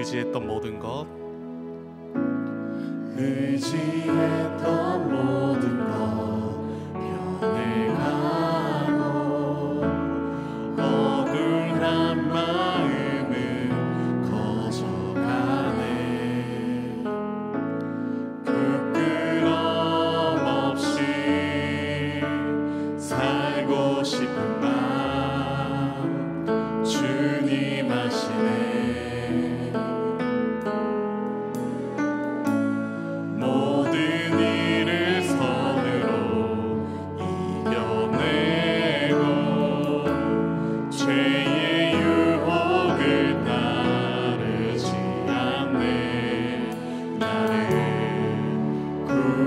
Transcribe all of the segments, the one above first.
의지했던 모든 것, 의지했던 모든 것 변해가고 억울한 마음은 커져가네. 부끄럼 없이 살고 싶은 마음 주님 아시네. 모든 일을 선으로 이겨내고 죄의 유혹을 따르지 않네. 나를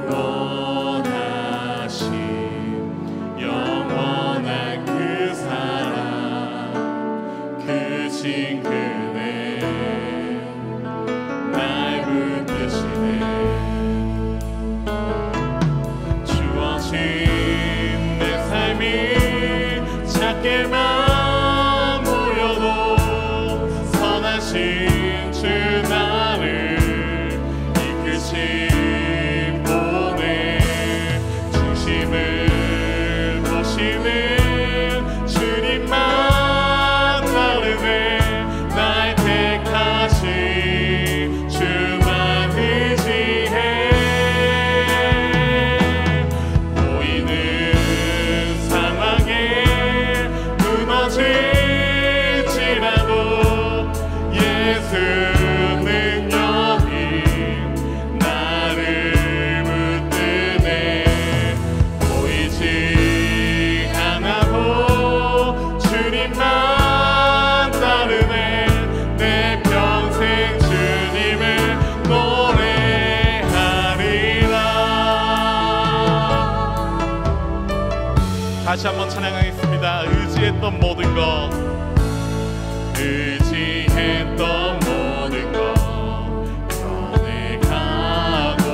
구원하신 영원한 그 사랑 그 친근해 날 붙드시네. 주어진 내 삶이 작게만 보여도 선하신 주 나를 이끄신 분의 중심을 보시는 주님만 따르네. 날 택하신 주만 의지해. 보이는 상황에 무너질지라도 예수 능력이 나를 붙드네. 보이지 않아도 주님만 따르네. 내 평생 주님을 노래하리라. 다시 한번 찬양하겠습니다. 의지했던 모든 것, 의지했던 모든 것 변해가고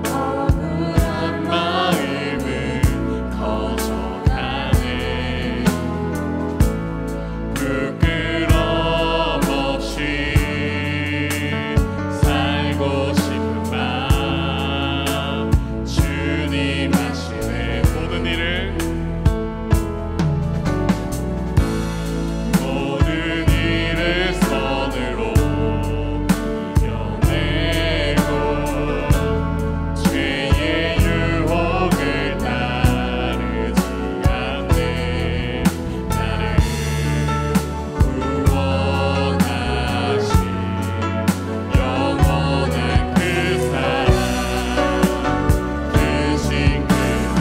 억울한 마음은 커져가네. 부끄럼 없이 살고 싶은 마음 주님 아시네. 모든 일을 선으로 이겨내고 죄의 유혹을 따르지 않네. 나를 구원하신 영원한 그 사랑 그 친근해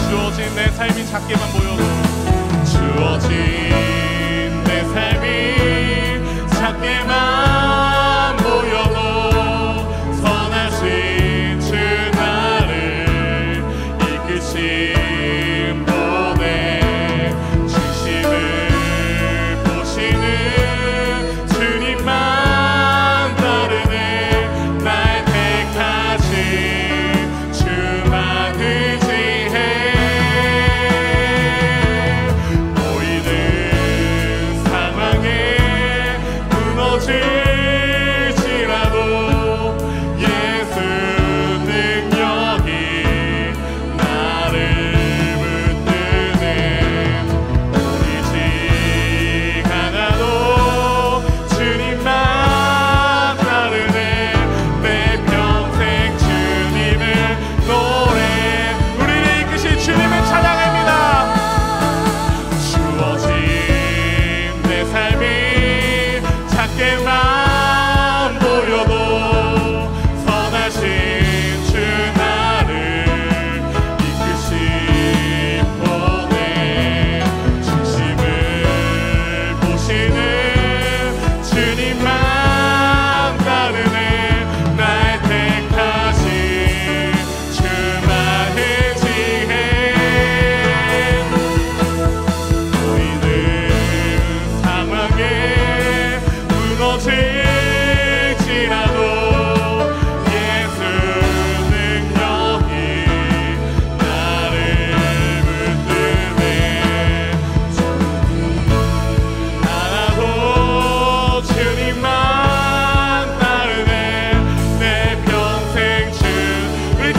주어진 내 삶이 작게만 보여도 주어진 내 삶이 작게만 보여도 선하신 주 나를 이끄신 분의 중심을 보시는 주님만 따르네. 날 택하신 주만 의지해.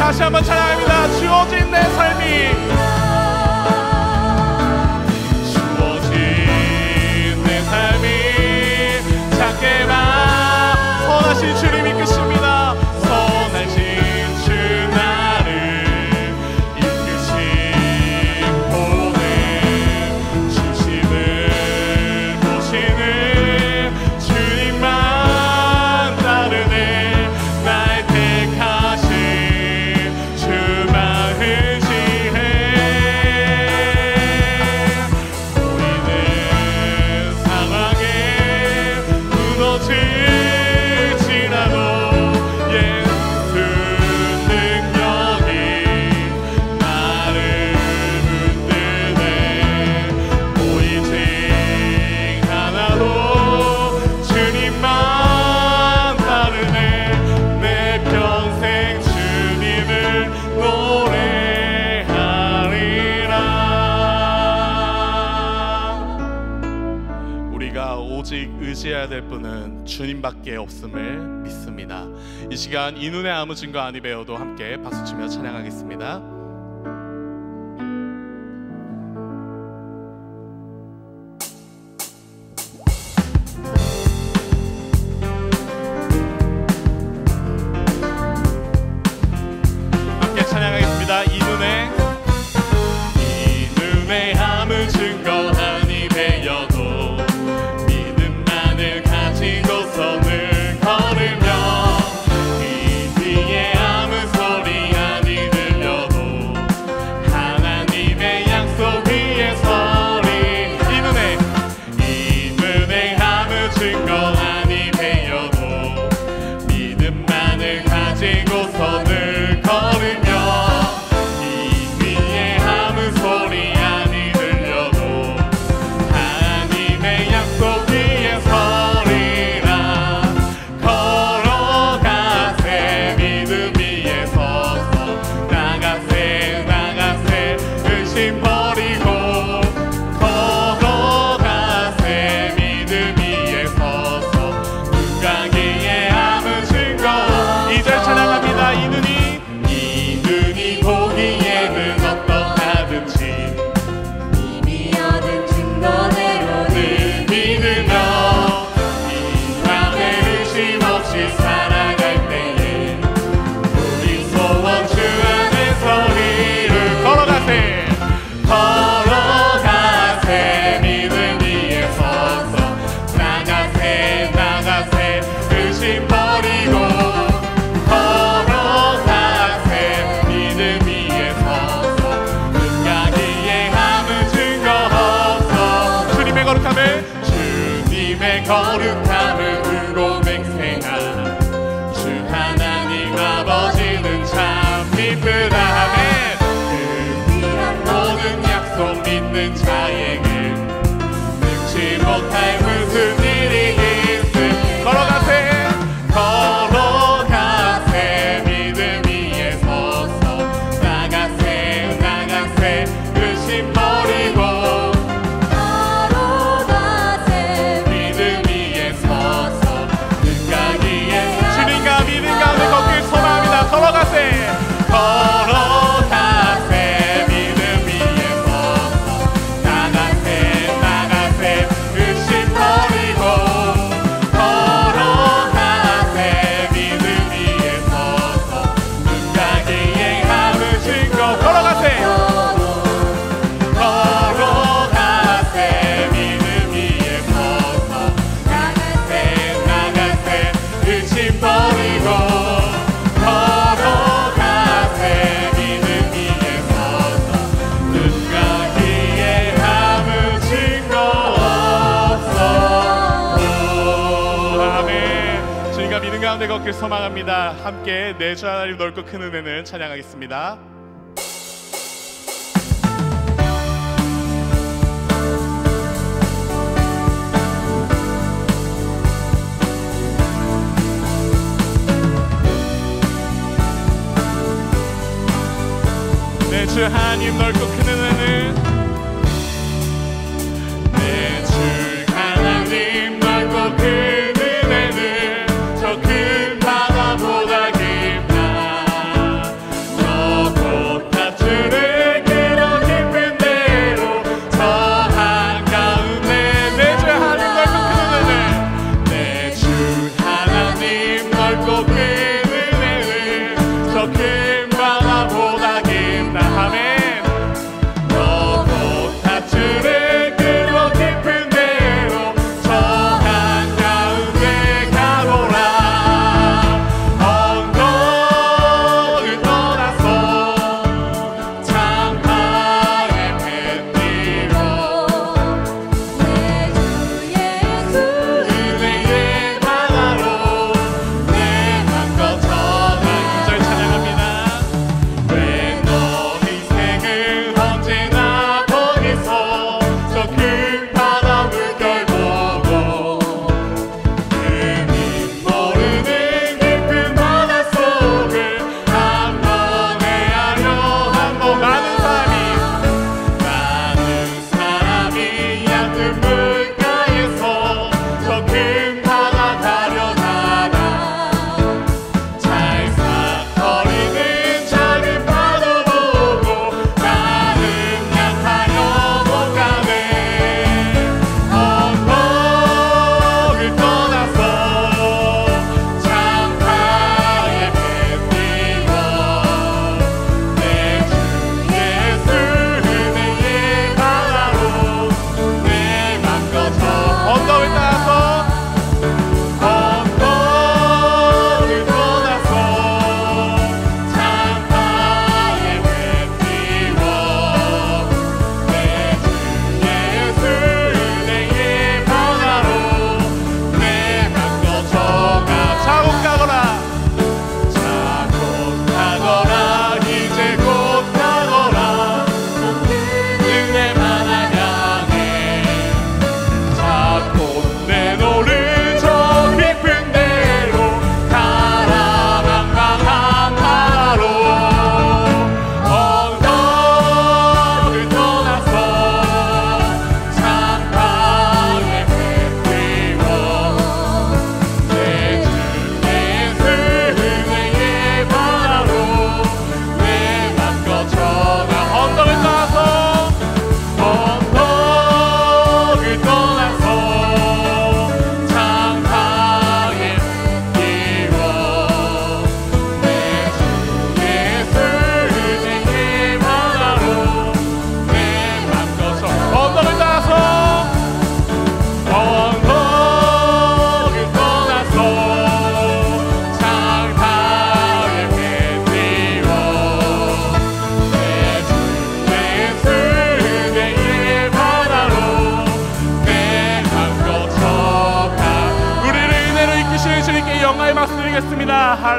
다시 한번 찬양합니다. 주어진 내 삶이, 주어진 내 삶이 작게만 선하신 주님 이끄십니다. 선하신 주 나를 이끄신 보내 주심을 보시는 주님만 따르네. 날 택하신 주만 의지해. 보이는 상황에 무너질지라도 예수 능력이 나를 붙드네. 보이지 않아도 주님만 따르네. 내 평생 주님을 노래하리라. 우리가 오직 의지해야 될 분은 주님밖에 없음을 믿습니다. 이 시간 이 눈에 아무 증거 아니 배워도 함께 박수치며 찬양하겠습니다. 함께 찬양하겠습니다. 이 눈에 아무 증거 아니 배워도 믿음만을 가지고서 늘 걸으며 이 뒤에 아무 소리 아니 들려도 하나님의 약속 위에 서리. 이 눈에 아무 증거 아니 배워도 믿음만을 가지고서 늘 걸으며 이 위에 아무 소리 아니 들려도 하나님의 약속 위에 서리라. 걸어가세 믿음 위에 서서 나가세 의심 버리고 걸어가세 믿음 위에 서서 눈 가기에 아무 증거. 2절 찬양합니다. 이 눈이 보기에는 어떠하든지 이미 얻은 증거대로 늘 믿으며 이 밤에 의심 없이 살아갈 때에 우리 소원 주 안에 서리를. 걸어가세 믿음 위에 서서 나가세 의심 버리고 걸어가세 믿음 위에 서서 눈 가기에 아무 증거 없어. 주님의 거룩함을 울고 맹세한 주 하나님 아버지는 참 이쁘다. 아멘. 모든 약속 믿는 자에게 능치 못할 무슨 일이 있음. 걸어가세 믿음 위에 서서 나가세 의심 버리고 걸어가세 믿음 위에 서서 눈 가기에 주님과 믿음 가운데 걷길 소망합니다. 걸어가세 믿음 위에 서서 나가세 의심 버리고 걸어가세 믿음 위에 서서 눈 가기에 아무 증거. 걸어가세 믿음 위에 서서 나가세 의심 버리고 걸어가세 믿음 위에 서서 눈 가기에 아무 증거 없어. 아멘. 주님과 믿음 가운데 걷길 소망합니다. 함께 내 주 하나님 넓고 큰 은혜는 찬양하겠습니다. 내 주 하나님 넓고 큰 은혜는 내 주 하나님 넓고 큰 은혜는 저 큰 바다보다 깊다.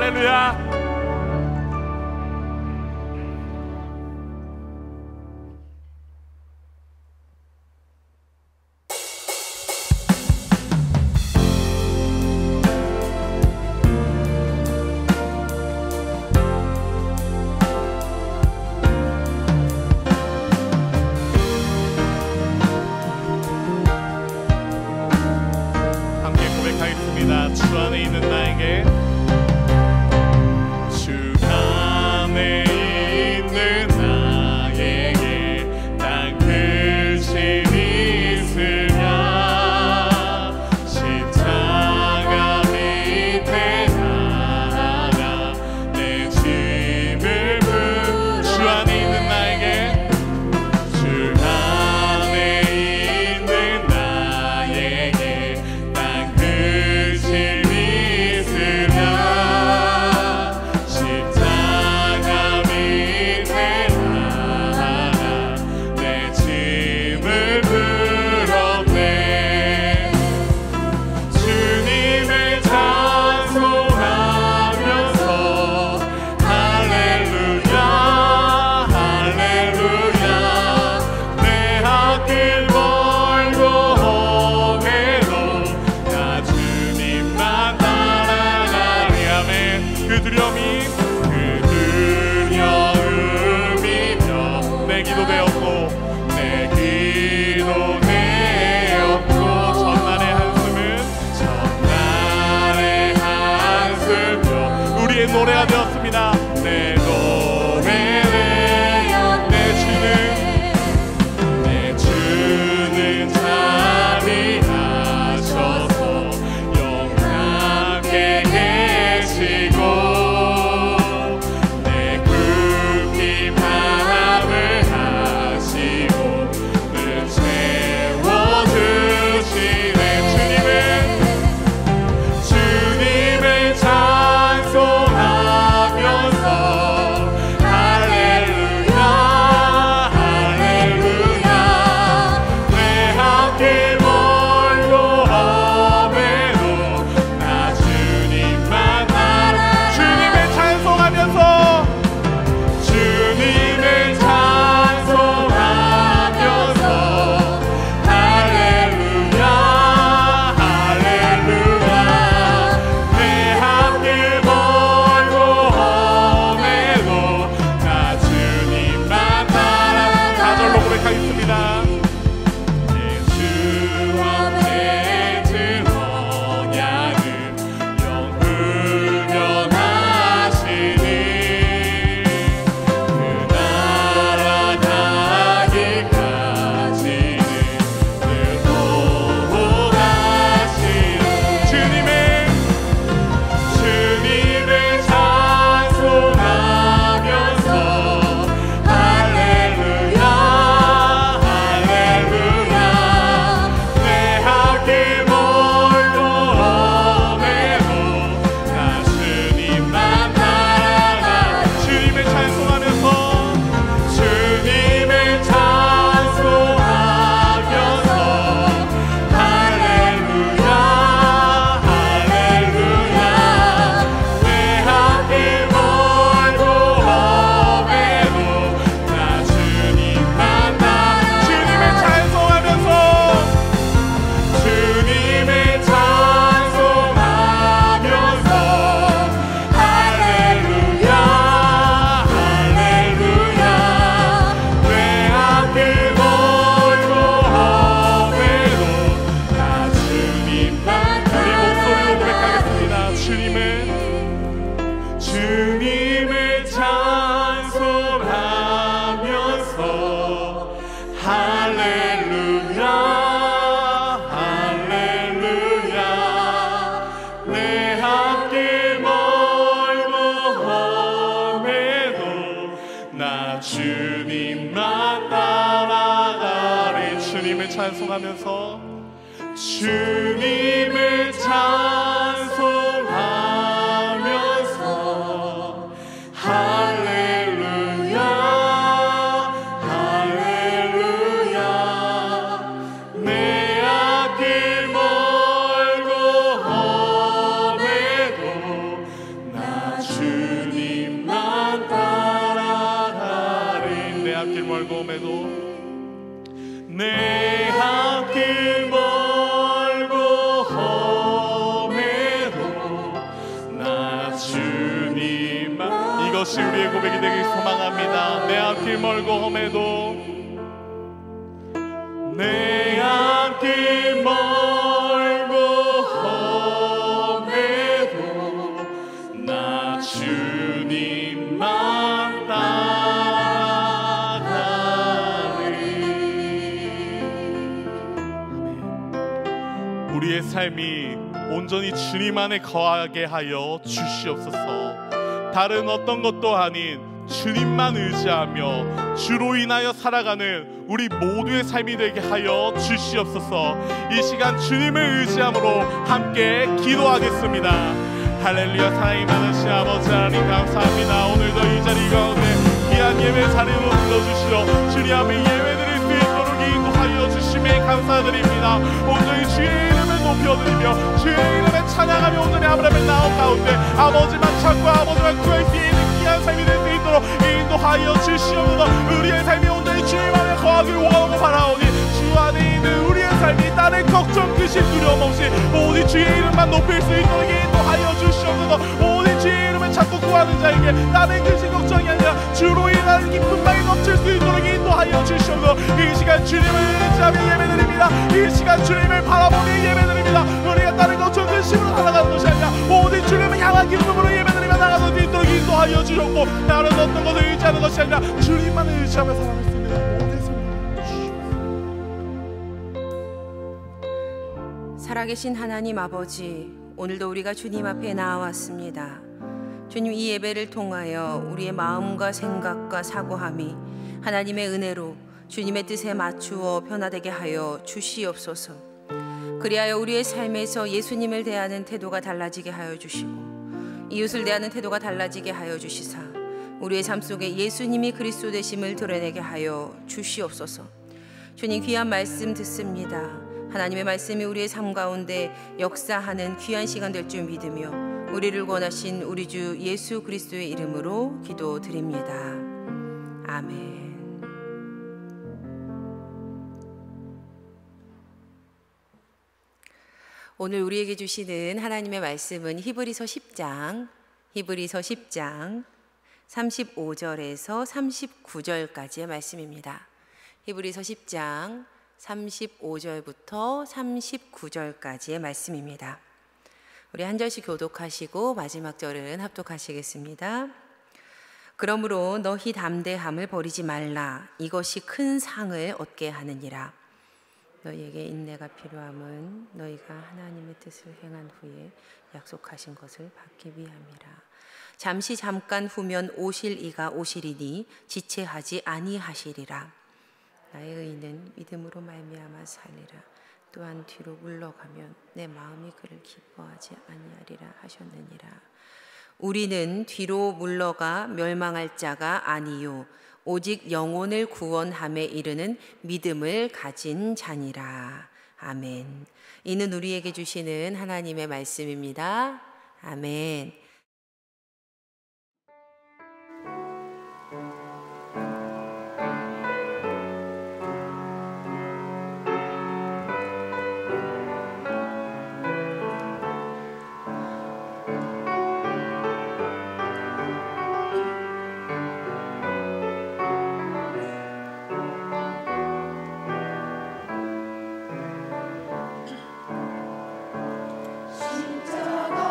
할렐루야. 주 안에 있는 나에게, 주 안에 있는 나에게 난 그실 있으랴. 십자가 밑에 나아가 내 짐을 주 안에 있는 나에게, 주 안에 있는 나에게 난 그실 노래가 되었습니다. 내 노래는 내 주는 자비하셔서 영원하게 계시고 내 굽힌 마음을 하시고 늘 채워주시네. 주님을 찬송하면서 할렐루야 할렐루야. 내 앞길 멀고 험해도 나 주님만 알아. 주님을 찬송하면서 주님을 찬송하면서 할렐루야 할렐루야. 내 앞길 멀고 험해도 나 주님만 따라. 4절로 고백하겠습니다. 내 주 앞에 증언하는 영불변하시니 그 나라 가기까지는 늘 도우하시는 주님을 찬송하면서 할렐루야 할렐루야. 내 앞길 멀고 험해도 나 주님만 따라가. 주님을 찬송하면서 주님을 찬송하면서 할렐루야 할렐루야. 내 앞길 멀고 험해도 나 주님만 따라. 주님을 찬송하면서 주님을 찬송하면서 할렐루야 할렐루야. 내 앞길 멀고 험해도 나 주님만 따라. 우리 목소리로 고백하겠습니다. 주님을 찬송하면서 할렐루야 할렐루야. 내 앞길 멀고 험해도 나 주님만 따라가리. 주님을 찬송하면서 주님을 찬송하면서 할렐루야 할렐루야. 내 앞길 멀고 험해도 나 길 멀고 험해도 내 앞길 멀고 험해도 나 주님만, 이것이 우리의 고백이 되길 소망합니다. 내 앞길 멀고 험해도 내 앞길 멀고 험해도 나 주님만 따라가리. 우리의 삶이 온전히 주님 안에 거하게 하여 주시옵소서. 다른 어떤 것도 아닌 주님만 의지하며 주로 인하여 살아가는 우리 모두의 삶이 되게 하여 주시옵소서. 이 시간 주님을 의지함으로 함께 기도하겠습니다. 할렐루야. 사랑이 많으신 아버지 하나님 감사합니다. 오늘도 이 자리 가운데 귀한 예배 자리로 불러주시어 주님 앞에 예배드릴 수 있도록 인도하여 주심에 감사드립니다. 온전히 주의 이름을 높여드리며 주의 이름을 찬양하며 온전히 아브라함의 나온 가운데 아버지만 찾고 아버지만 구할 수 있는 귀한 삶이 될 수 있도록 인도하여 주시옵소서. 우리의 삶이 온전히 주님 안에 거하길 원하고 바라오니 주 안에 있는 우리의 삶이 다른 걱정 근심 두려움 없이 오직 주의 이름만 높일 수 있도록 인도하여 주시옵소서. 오직 주의 이름을 찾고 구하는 자에게 다른 근심 걱정이 아니라 주로 인한 기쁨만이 넘칠 수 있도록 인도하여 주시옵소서. 이 시간 주님을 의지하며 예배드립니다. 이 시간 주님을 바라보며 예배드립니다. 우리가 다른 걱정 근심으로 살아가는 것이 아니라 오직 주님을 향한 기쁨으로 예배드리며 나가는 수 있도록 인도하여 주셨고 다른 어떤 것을 의지하는 것이 아니라 주님만을 의지하며 살아갈 수 있는 모든 삶을 살아계신 하나님 아버지, 오늘도 우리가 주님 앞에 나아왔습니다. 주님, 이 예배를 통하여 우리의 마음과 생각과 사고함이 하나님의 은혜로 주님의 뜻에 맞추어 변화되게 하여 주시옵소서. 그리하여 우리의 삶에서 예수님을 대하는 태도가 달라지게 하여 주시고 이웃을 대하는 태도가 달라지게 하여 주시사 우리의 삶 속에 예수님이 그리스도 되심을 드러내게 하여 주시옵소서. 주님, 귀한 말씀 듣습니다. 하나님의 말씀이 우리의 삶 가운데 역사하는 귀한 시간 될 줄 믿으며 우리를 권하신 우리 주 예수 그리스도의 이름으로 기도드립니다. 아멘. 오늘 우리에게 주시는 하나님의 말씀은 히브리서 10장 35절에서 39절까지의 말씀입니다. 히브리서 10장 35절부터 39절까지의 말씀입니다. 우리 한 절씩 교독하시고 마지막 절은 합독하시겠습니다. 그러므로 너희 담대함을 버리지 말라. 이것이 큰 상을 얻게 하느니라. 너희에게 인내가 필요함은 너희가 하나님의 뜻을 행한 후에 약속하신 것을 받기 위함이라. 잠깐 후면 오실 이가 오시리니 지체하지 아니하시리라. 나의 의는 믿음으로 말미암아 살리라. 또한 뒤로 물러가면 내 마음이 그를 기뻐하지 아니하리라 하셨느니라. 우리는 뒤로 물러가 멸망할 자가 아니요 오직 영혼을 구원함에 이르는 믿음을 가진 자니라. 아멘. 이는 우리에게 주시는 하나님의 말씀입니다. 아멘. 십자가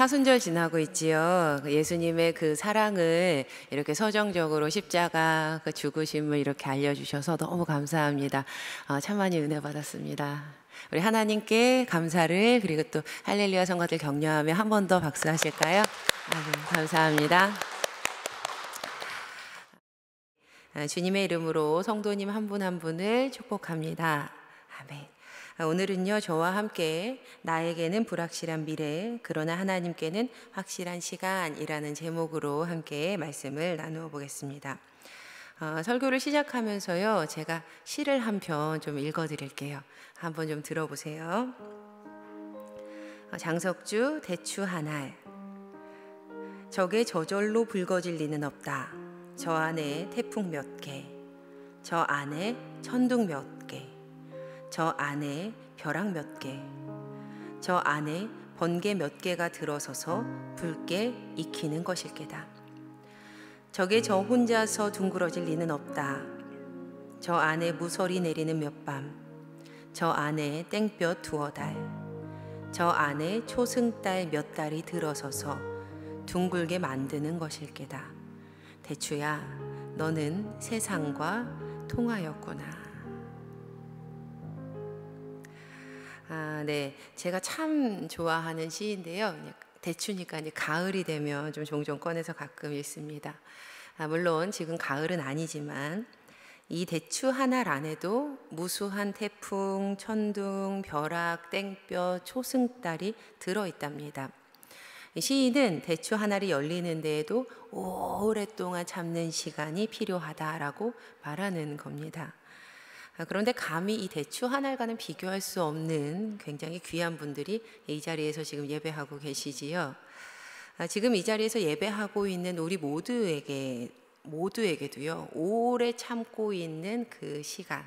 사순절 지나고 있지요. 예수님의 그 사랑을 이렇게 서정적으로 십자가 그 죽으심을 이렇게 알려주셔서 너무 감사합니다. 참 많이 은혜 받았습니다. 우리 하나님께 감사를 그리고 또 할렐루야 성가들 격려하며 한 번 더 박수하실까요? 네, 감사합니다. 주님의 이름으로 성도님 한 분 한 분을 축복합니다. 아멘. 오늘은요, 저와 함께 나에게는 불확실한 미래, 그러나 하나님께는 확실한 시간이라는 제목으로 함께 말씀을 나누어 보겠습니다. 설교를 시작하면서요, 제가 시를 한 편 좀 읽어 드릴게요. 한번 좀 들어보세요. 장석주 대추 한 알. 적의 저절로 붉어질 리는 없다. 저 안에 태풍 몇 개, 저 안에 천둥 몇 개, 저 안에 벼락 몇 개, 저 안에 번개 몇 개가 들어서서 붉게 익히는 것일 게다. 저게 저 혼자서 둥그러질 리는 없다. 저 안에 무설이 내리는 몇 밤, 저 안에 땡볕 두어 달, 저 안에 초승달 몇 달이 들어서서 둥글게 만드는 것일 게다. 대추야, 너는 세상과 통하였구나. 네, 제가 참 좋아하는 시인데요. 대추니까 이제 가을이 되면 좀 종종 꺼내서 가끔 읽습니다. 물론 지금 가을은 아니지만 이 대추 한 알 안에도 무수한 태풍, 천둥, 벼락, 땡볕, 초승달이 들어있답니다. 시인은 대추 한 알이 열리는 데에도 오랫동안 참는 시간이 필요하다라고 말하는 겁니다. 그런데 감히 이 대추 한 알과는 비교할 수 없는 굉장히 귀한 분들이 이 자리에서 지금 예배하고 계시지요. 지금 이 자리에서 예배하고 있는 우리 모두에게도요, 오래 참고 있는 그 시간,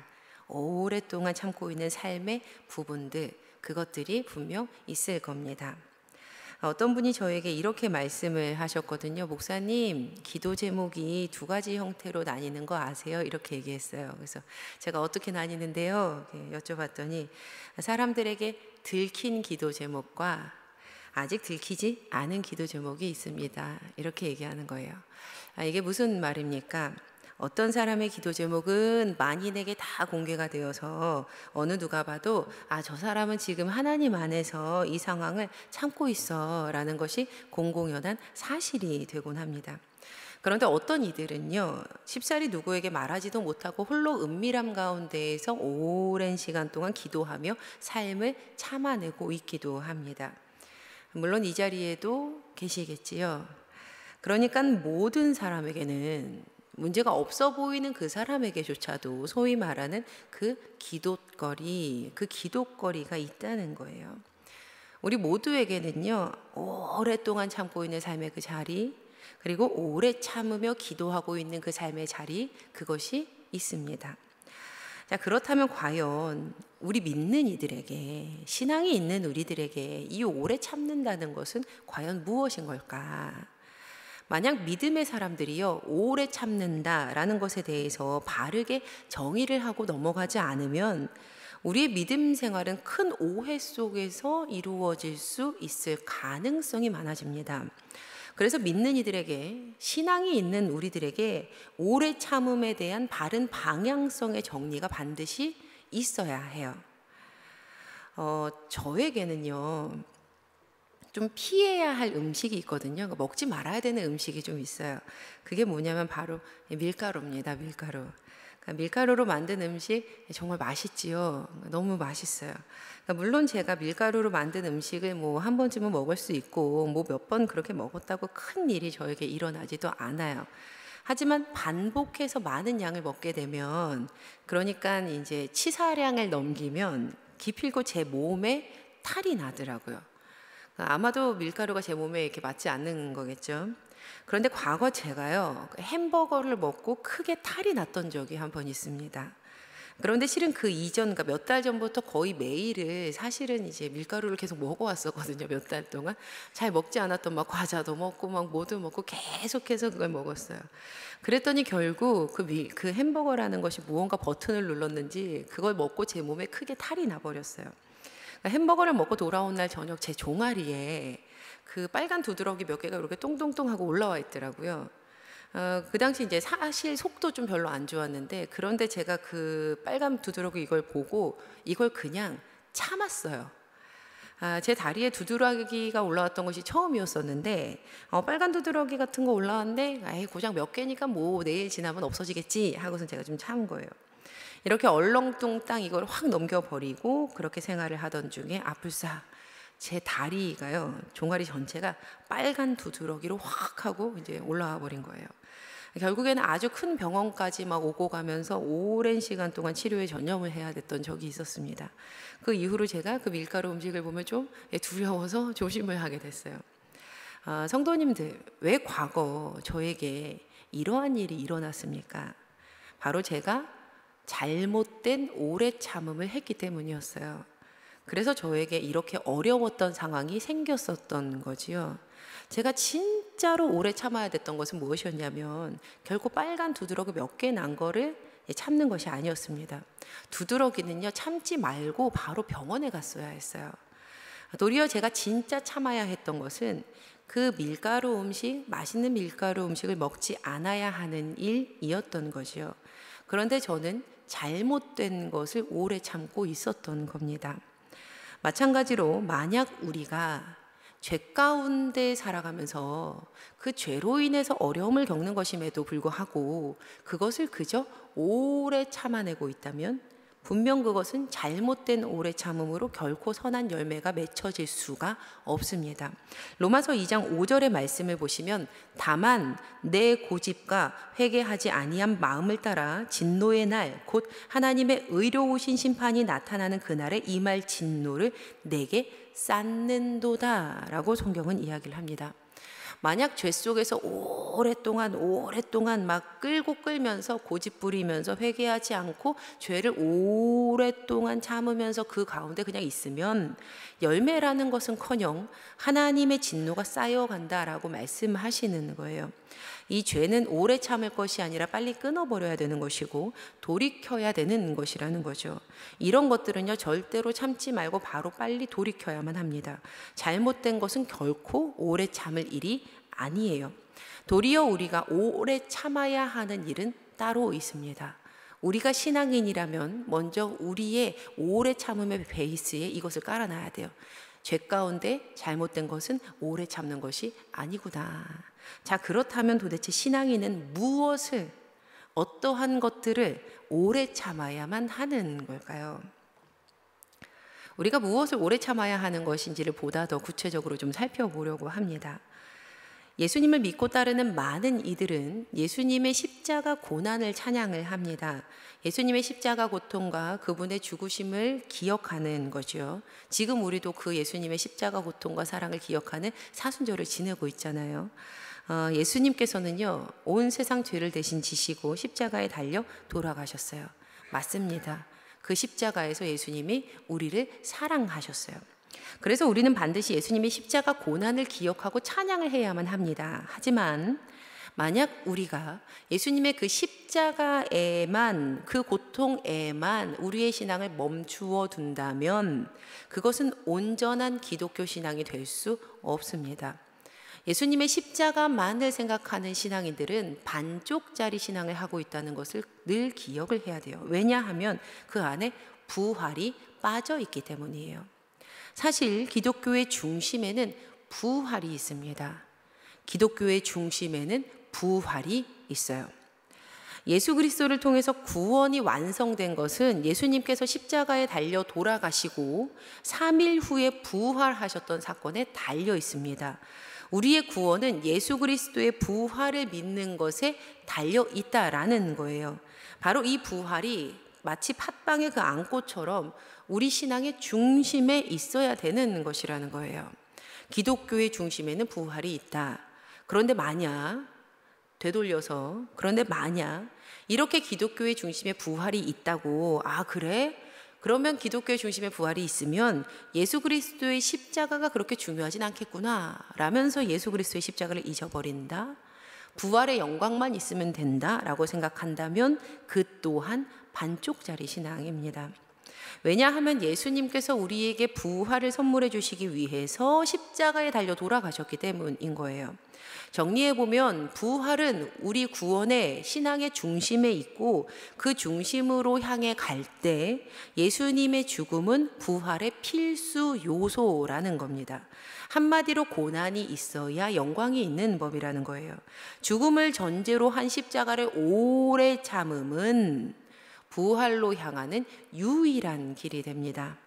오랫동안 참고 있는 삶의 부분들, 그것들이 분명 있을 겁니다. 어떤 분이 저에게 이렇게 말씀을 하셨거든요. 목사님, 기도 제목이 두 가지 형태로 나뉘는 거 아세요? 이렇게 얘기했어요. 그래서 제가 어떻게 나뉘는데요? 여쭤봤더니 사람들에게 들킨 기도 제목과 아직 들키지 않은 기도 제목이 있습니다. 이렇게 얘기하는 거예요. 이게 무슨 말입니까? 어떤 사람의 기도 제목은 만인에게 다 공개가 되어서 어느 누가 봐도 저 사람은 지금 하나님 안에서 이 상황을 참고 있어 라는 것이 공공연한 사실이 되곤 합니다. 그런데 어떤 이들은요, 쉽사리 누구에게 말하지도 못하고 홀로 은밀함 가운데에서 오랜 시간 동안 기도하며 삶을 참아내고 있기도 합니다. 물론 이 자리에도 계시겠지요. 그러니까 모든 사람에게는 문제가 없어 보이는 그 사람에게조차도 소위 말하는 그 기도거리가 있다는 거예요. 우리 모두에게는요, 오랫동안 참고 있는 삶의 그 자리, 그리고 오래 참으며 기도하고 있는 그 삶의 자리, 그것이 있습니다. 자, 그렇다면 과연 우리 믿는 이들에게, 신앙이 있는 우리들에게 이 오래 참는다는 것은 과연 무엇인 걸까? 만약 믿음의 사람들이요, 오래 참는다라는 것에 대해서 바르게 정의를 하고 넘어가지 않으면 우리의 믿음 생활은 큰 오해 속에서 이루어질 수 있을 가능성이 많아집니다. 그래서 믿는 이들에게, 신앙이 있는 우리들에게 오래 참음에 대한 바른 방향성의 정리가 반드시 있어야 해요. 저에게는요, 좀 피해야 할 음식이 있거든요. 먹지 말아야 되는 음식이 좀 있어요. 그게 뭐냐면 바로 밀가루입니다. 밀가루. 밀가루로 만든 음식 정말 맛있지요. 너무 맛있어요. 물론 제가 밀가루로 만든 음식을 한 번쯤은 먹을 수 있고 몇 번 그렇게 먹었다고 큰 일이 저에게 일어나지도 않아요. 하지만 반복해서 많은 양을 먹게 되면, 그러니까 이제 치사량을 넘기면 기필코 제 몸에 탈이 나더라고요. 아마도 밀가루가 제 몸에 이렇게 맞지 않는 거겠죠. 그런데 과거 제가요, 햄버거를 먹고 크게 탈이 났던 적이 한 번 있습니다. 그런데 실은 그 이전, 그러니까 몇 달 전부터 거의 매일을 사실은 이제 밀가루를 계속 먹어왔었거든요. 몇 달 동안 잘 먹지 않았던 과자도 먹고 뭐도 먹고 계속해서 그걸 먹었어요. 그랬더니 결국 그 햄버거라는 것이 무언가 버튼을 눌렀는지 그걸 먹고 제 몸에 크게 탈이 나버렸어요. 햄버거를 먹고 돌아온 날 저녁 제 종아리에 그 빨간 두드러기 몇 개가 이렇게 똥똥똥 하고 올라와 있더라고요. 그 당시 이제 사실 속도 좀 별로 안 좋았는데, 그런데 제가 그 빨간 두드러기 이걸 보고 이걸 그냥 참았어요. 제 다리에 두드러기가 올라왔던 것이 처음이었었는데, 빨간 두드러기 같은 거 올라왔는데, 아이 고작 몇 개니까 뭐 내일 지나면 없어지겠지 하고서 제가 좀 참은 거예요. 이렇게 얼렁뚱땅 이걸 확 넘겨버리고 그렇게 생활을 하던 중에 아뿔싸 제 다리가요, 종아리 전체가 빨간 두드러기로 확 하고 이제 올라와 버린 거예요. 결국에는 아주 큰 병원까지 막 오고 가면서 오랜 시간 동안 치료에 전념을 해야 됐던 적이 있었습니다. 그 이후로 제가 그 밀가루 음식을 보면 좀 두려워서 조심을 하게 됐어요. 성도님들, 왜 과거 저에게 이러한 일이 일어났습니까? 바로 제가 잘못된 오래 참음을 했기 때문이었어요. 그래서 저에게 이렇게 어려웠던 상황이 생겼었던 거지요. 제가 진짜로 오래 참아야 됐던 것은 무엇이었냐면, 결코 빨간 두드러기 몇 개 난 거를 참는 것이 아니었습니다. 두드러기는요, 참지 말고 바로 병원에 갔어야 했어요. 도리어 제가 진짜 참아야 했던 것은 그 밀가루 음식, 맛있는 밀가루 음식을 먹지 않아야 하는 일이었던 거지요. 그런데 저는 잘못된 것을 오래 참고 있었던 겁니다. 마찬가지로 만약 우리가 죄 가운데 살아가면서 그 죄로 인해서 어려움을 겪는 것임에도 불구하고 그것을 그저 오래 참아내고 있다면, 분명 그것은 잘못된 오래 참음으로 결코 선한 열매가 맺혀질 수가 없습니다. 로마서 2장 5절의 말씀을 보시면, 다만 내 고집과 회개하지 아니한 마음을 따라 진노의 날 곧 하나님의 의로우신 심판이 나타나는 그날에 임할 진노를 내게 쌓는도다 라고 성경은 이야기를 합니다. 만약 죄 속에서 오랫동안 막 끌면서 고집 부리면서 회개하지 않고 죄를 오랫동안 참으면서 그 가운데 그냥 있으면 열매라는 것은커녕 하나님의 진노가 쌓여간다라고 말씀하시는 거예요. 이 죄는 오래 참을 것이 아니라 빨리 끊어버려야 되는 것이고 돌이켜야 되는 것이라는 거죠. 이런 것들은요, 절대로 참지 말고 바로 빨리 돌이켜야만 합니다. 잘못된 것은 결코 오래 참을 일이 아니에요. 도리어 우리가 오래 참아야 하는 일은 따로 있습니다. 우리가 신앙인이라면 먼저 우리의 오래 참음의 베이스에 이것을 깔아놔야 돼요. 죄 가운데 잘못된 것은 오래 참는 것이 아니구나. 자, 그렇다면 도대체 신앙인은 무엇을, 어떠한 것들을 오래 참아야만 하는 걸까요? 우리가 무엇을 오래 참아야 하는 것인지를 보다 더 구체적으로 좀 살펴보려고 합니다. 예수님을 믿고 따르는 많은 이들은 예수님의 십자가 고난을 찬양을 합니다. 예수님의 십자가 고통과 그분의 죽으심을 기억하는 거죠. 지금 우리도 그 예수님의 십자가 고통과 사랑을 기억하는 사순절을 지내고 있잖아요. 예수님께서는요, 온 세상 죄를 대신 지시고 십자가에 달려 돌아가셨어요. 맞습니다. 그 십자가에서 예수님이 우리를 사랑하셨어요. 그래서 우리는 반드시 예수님의 십자가 고난을 기억하고 찬양을 해야만 합니다. 하지만 만약 우리가 예수님의 그 십자가에만, 그 고통에만 우리의 신앙을 멈추어 둔다면 그것은 온전한 기독교 신앙이 될 수 없습니다. 예수님의 십자가만을 생각하는 신앙인들은 반쪽짜리 신앙을 하고 있다는 것을 늘 기억을 해야 돼요. 왜냐하면 그 안에 부활이 빠져 있기 때문이에요. 사실 기독교의 중심에는 부활이 있습니다. 기독교의 중심에는 부활이 있어요. 예수 그리스도를 통해서 구원이 완성된 것은 예수님께서 십자가에 달려 돌아가시고 3일 후에 부활하셨던 사건에 달려 있습니다. 우리의 구원은 예수 그리스도의 부활을 믿는 것에 달려 있다라는 거예요. 바로 이 부활이 마치 팥빵의 그 안고처럼 우리 신앙의 중심에 있어야 되는 것이라는 거예요. 기독교의 중심에는 부활이 있다. 그런데 만약 이렇게 기독교의 중심에 부활이 있다고, 그래? 그러면 기독교의 중심에 부활이 있으면 예수 그리스도의 십자가가 그렇게 중요하진 않겠구나 라면서 예수 그리스도의 십자가를 잊어버린다, 부활의 영광만 있으면 된다라고 생각한다면 그 또한 반쪽짜리 신앙입니다. 왜냐하면 예수님께서 우리에게 부활을 선물해 주시기 위해서 십자가에 달려 돌아가셨기 때문인 거예요. 정리해보면 부활은 우리 구원의 신앙의 중심에 있고 그 중심으로 향해 갈 때 예수님의 죽음은 부활의 필수 요소라는 겁니다. 한마디로 고난이 있어야 영광이 있는 법이라는 거예요. 죽음을 전제로 한 십자가를 오래 참음은 부활로 향하는 유일한 길이 됩니다.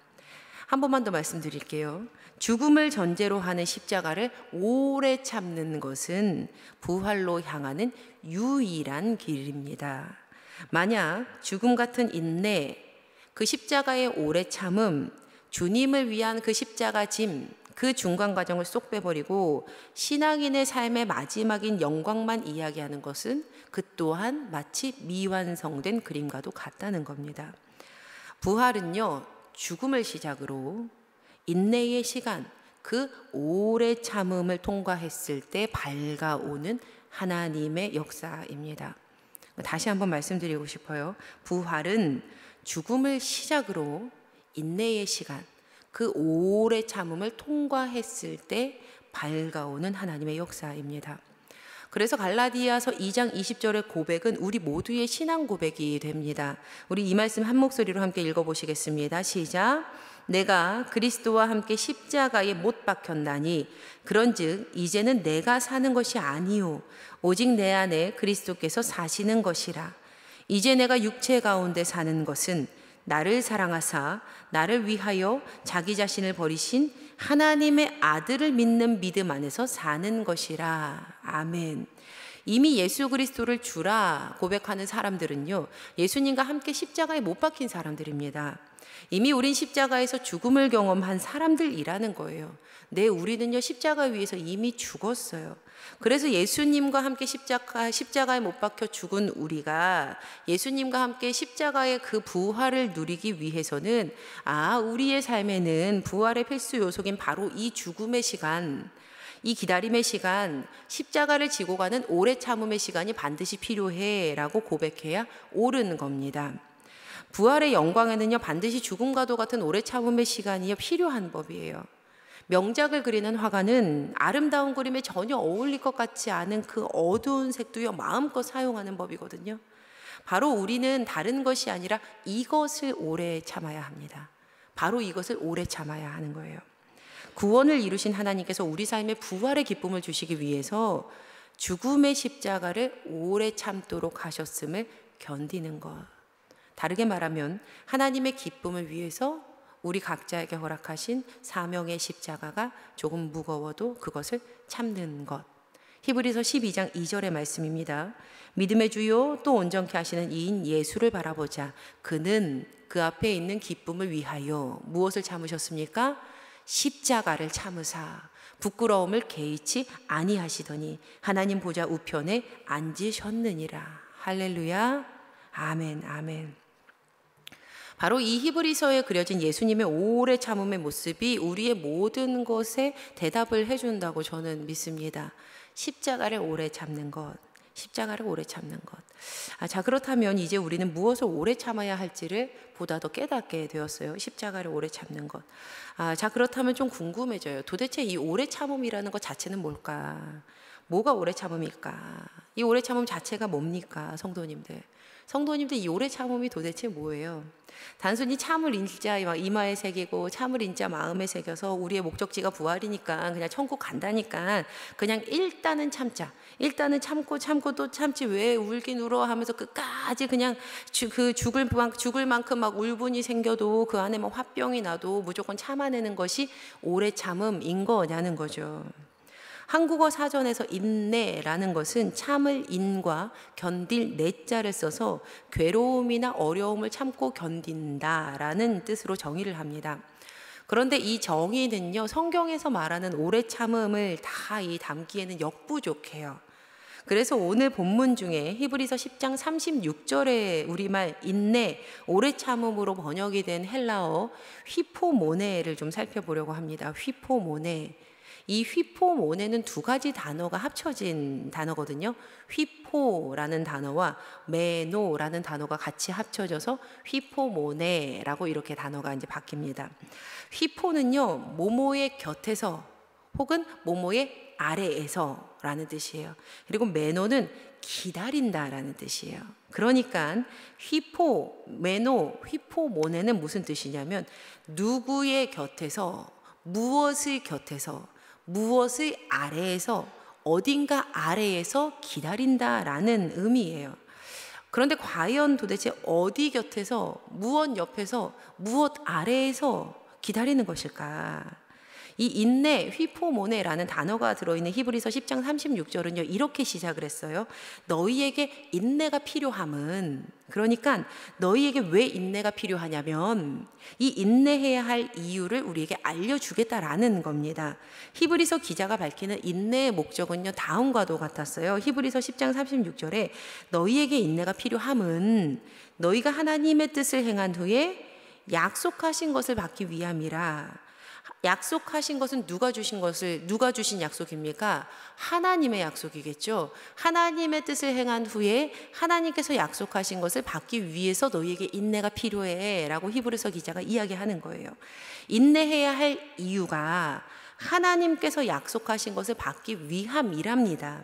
한 번만 더 말씀드릴게요. 죽음을 전제로 하는 십자가를 오래 참는 것은 부활로 향하는 유일한 길입니다. 만약 죽음 같은 인내, 그 십자가의 오래 참음, 주님을 위한 그 십자가 짐, 그 중간 과정을 쏙 빼버리고 신앙인의 삶의 마지막인 영광만 이야기하는 것은 그 또한 마치 미완성된 그림과도 같다는 겁니다. 부활은요, 죽음을 시작으로 인내의 시간, 그 오래 참음을 통과했을 때 밝아오는 하나님의 역사입니다. 다시 한번 말씀드리고 싶어요. 부활은 죽음을 시작으로 인내의 시간, 그 오래 참음을 통과했을 때 밝아오는 하나님의 역사입니다. 그래서 갈라디아서 2장 20절의 고백은 우리 모두의 신앙 고백이 됩니다. 우리 이 말씀 한 목소리로 함께 읽어보시겠습니다. 시작. 내가 그리스도와 함께 십자가에 못 박혔나니 그런즉 이제는 내가 사는 것이 아니요 오직 내 안에 그리스도께서 사시는 것이라. 이제 내가 육체 가운데 사는 것은 나를 사랑하사 나를 위하여 자기 자신을 버리신 하나님의 아들을 믿는 믿음 안에서 사는 것이라. 아멘. 이미 예수 그리스도를 주라 고백하는 사람들은요, 예수님과 함께 십자가에 못 박힌 사람들입니다. 이미 우린 십자가에서 죽음을 경험한 사람들이라는 거예요. 네, 우리는요 십자가 위에서 이미 죽었어요. 그래서 예수님과 함께 십자가에 못 박혀 죽은 우리가 예수님과 함께 십자가의 그 부활을 누리기 위해서는 우리의 삶에는 부활의 필수 요소인 바로 이 죽음의 시간, 이 기다림의 시간, 십자가를 지고 가는 오래 참음의 시간이 반드시 필요해 라고 고백해야 옳은 겁니다. 부활의 영광에는요 반드시 죽음과도 같은 오래 참음의 시간이 필요한 법이에요. 명작을 그리는 화가는 아름다운 그림에 전혀 어울릴 것 같지 않은 그 어두운 색도요 마음껏 사용하는 법이거든요. 바로 우리는 다른 것이 아니라 이것을 오래 참아야 합니다. 바로 이것을 오래 참아야 하는 거예요. 구원을 이루신 하나님께서 우리 삶에 부활의 기쁨을 주시기 위해서 죽음의 십자가를 오래 참도록 하셨음을 견디는 것. 다르게 말하면 하나님의 기쁨을 위해서 우리 각자에게 허락하신 사명의 십자가가 조금 무거워도 그것을 참는 것. 히브리서 12장 2절의 말씀입니다. 믿음의 주요 또 온전케 하시는 이인 예수를 바라보자. 그는 그 앞에 있는 기쁨을 위하여 무엇을 참으셨습니까? 십자가를 참으사 부끄러움을 개의치 아니하시더니 하나님 보좌 우편에 앉으셨느니라. 할렐루야. 아멘, 아멘. 바로 이 히브리서에 그려진 예수님의 오래 참음의 모습이 우리의 모든 것에 대답을 해준다고 저는 믿습니다. 십자가를 오래 참는 것, 십자가를 오래 참는 것. 자, 그렇다면 이제 우리는 무엇을 오래 참아야 할지를 보다 더 깨닫게 되었어요. 십자가를 오래 참는 것. 자, 그렇다면 좀 궁금해져요. 도대체 이 오래 참음이라는 것 자체는 뭘까? 뭐가 오래 참음일까? 이 오래 참음 자체가 뭡니까, 성도님들? 성도님들, 이 오래 참음이 도대체 뭐예요? 단순히 참을 인자 이마에 새기고 참을 인자 마음에 새겨서 우리의 목적지가 부활이니까 그냥 천국 간다니까 그냥 일단은 참자, 일단은 참고 또 참지 왜 울긴 울어 하면서 끝까지 그냥 죽을 만큼 막 울분이 생겨도 그 안에 막 화병이 나도 무조건 참아내는 것이 오래 참음인 거냐는 거죠. 한국어 사전에서 인내라는 것은 참을 인과 견딜 내자를 써서 괴로움이나 어려움을 참고 견딘다라는 뜻으로 정의를 합니다. 그런데 이 정의는요, 성경에서 말하는 오래 참음을 다 담기에는 역부족해요. 그래서 오늘 본문 중에 히브리서 10장 36절에 우리말 인내, 오래 참음으로 번역이 된 헬라어 휘포모네를 좀 살펴보려고 합니다. 휘포모네. 이 휘포모네는 두 가지 단어가 합쳐진 단어거든요. 휘포라는 단어와 메노라는 단어가 같이 합쳐져서 휘포모네라고 이렇게 단어가 이제 바뀝니다. 휘포는요, 모모의 곁에서 혹은 모모의 아래에서 라는 뜻이에요. 그리고 메노는 기다린다라는 뜻이에요. 그러니까 휘포, 메노, 휘포모네는 무슨 뜻이냐면 누구의 곁에서, 무엇의 곁에서, 무엇의 아래에서, 어딘가 아래에서 기다린다라는 의미예요. 그런데 과연 도대체 어디 곁에서, 무엇 옆에서, 무엇 아래에서 기다리는 것일까? 이 인내, 휘포모네라는 단어가 들어있는 히브리서 10장 36절은요 이렇게 시작을 했어요. 너희에게 인내가 필요함은, 그러니까 너희에게 왜 인내가 필요하냐면 이 인내해야 할 이유를 우리에게 알려주겠다라는 겁니다. 히브리서 기자가 밝히는 인내의 목적은요 다음과도 같았어요. 히브리서 10장 36절에 너희에게 인내가 필요함은 너희가 하나님의 뜻을 행한 후에 약속하신 것을 받기 위함이라. 약속하신 것은 누가 주신 약속입니까? 하나님의 약속이겠죠. 하나님의 뜻을 행한 후에 하나님께서 약속하신 것을 받기 위해서 너희에게 인내가 필요해 라고 히브리서 기자가 이야기하는 거예요. 인내해야 할 이유가 하나님께서 약속하신 것을 받기 위함이랍니다.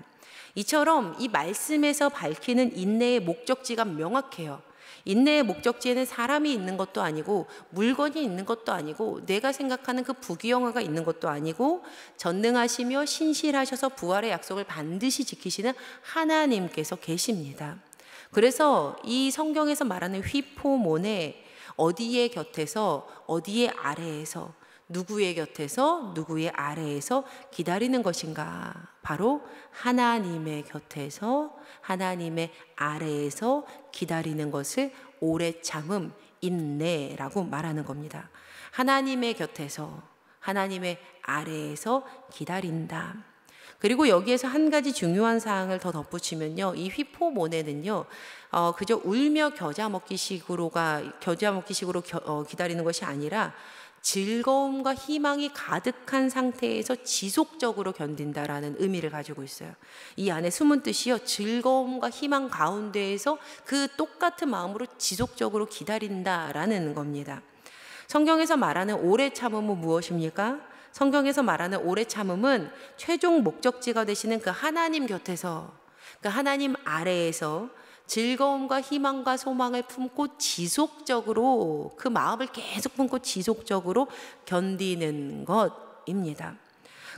이처럼 이 말씀에서 밝히는 인내의 목적지가 명확해요. 인내의 목적지에는 사람이 있는 것도 아니고 물건이 있는 것도 아니고 내가 생각하는 그 부귀영화가 있는 것도 아니고 전능하시며 신실하셔서 부활의 약속을 반드시 지키시는 하나님께서 계십니다. 그래서 이 성경에서 말하는 휘포모네, 어디의 곁에서, 어디의 아래에서, 누구의 곁에서, 누구의 아래에서 기다리는 것인가? 바로 하나님의 곁에서, 하나님의 아래에서 기다리는 것을 오래 참음, 인내라고 말하는 겁니다. 하나님의 곁에서, 하나님의 아래에서 기다린다. 그리고 여기에서 한 가지 중요한 사항을 더 덧붙이면요, 이 휘포모네는요, 그저 울며 겨자 먹기식으로 기다리는 것이 아니라 즐거움과 희망이 가득한 상태에서 지속적으로 견딘다라는 의미를 가지고 있어요. 이 안에 숨은 뜻이요, 즐거움과 희망 가운데에서 그 똑같은 마음으로 지속적으로 기다린다라는 겁니다. 성경에서 말하는 오래 참음은 무엇입니까? 성경에서 말하는 오래 참음은 최종 목적지가 되시는 그 하나님 곁에서, 그 하나님 아래에서 즐거움과 희망과 소망을 품고 지속적으로, 그 마음을 계속 품고 지속적으로 견디는 것입니다.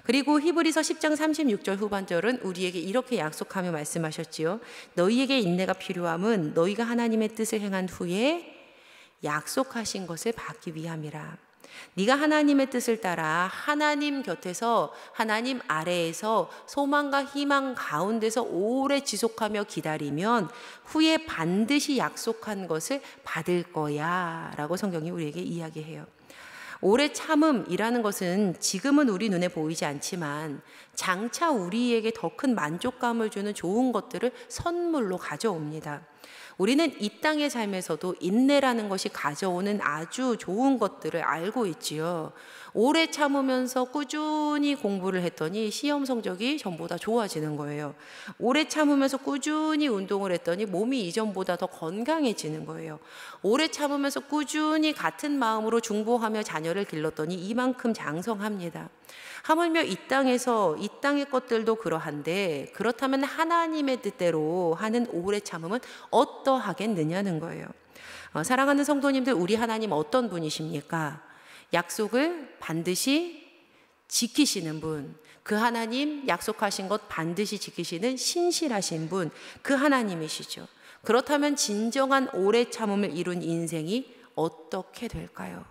그리고 히브리서 10장 36절 후반절은 우리에게 이렇게 약속하며 말씀하셨지요. 너희에게 인내가 필요함은 너희가 하나님의 뜻을 행한 후에 약속하신 것을 받기 위함이라. 네가 하나님의 뜻을 따라 하나님 곁에서, 하나님 아래에서 소망과 희망 가운데서 오래 지속하며 기다리면 후에 반드시 약속한 것을 받을 거야 라고 성경이 우리에게 이야기해요. 오래 참음이라는 것은 지금은 우리 눈에 보이지 않지만 장차 우리에게 더 큰 만족감을 주는 좋은 것들을 선물로 가져옵니다. 우리는 이 땅의 삶에서도 인내라는 것이 가져오는 아주 좋은 것들을 알고 있지요. 오래 참으면서 꾸준히 공부를 했더니 시험 성적이 전보다 좋아지는 거예요. 오래 참으면서 꾸준히 운동을 했더니 몸이 이전보다 더 건강해지는 거예요. 오래 참으면서 꾸준히 같은 마음으로 중보하며 자녀를 길렀더니 이만큼 장성합니다. 하물며 이 땅에서, 이 땅의 것들도 그러한데 그렇다면 하나님의 뜻대로 하는 오래 참음은 어떠하겠느냐는 거예요. 사랑하는 성도님들, 우리 하나님 어떤 분이십니까? 약속을 반드시 지키시는 분, 그 하나님 약속하신 것 반드시 지키시는 신실하신 분, 그 하나님이시죠. 그렇다면 진정한 오래 참음을 이룬 인생이 어떻게 될까요?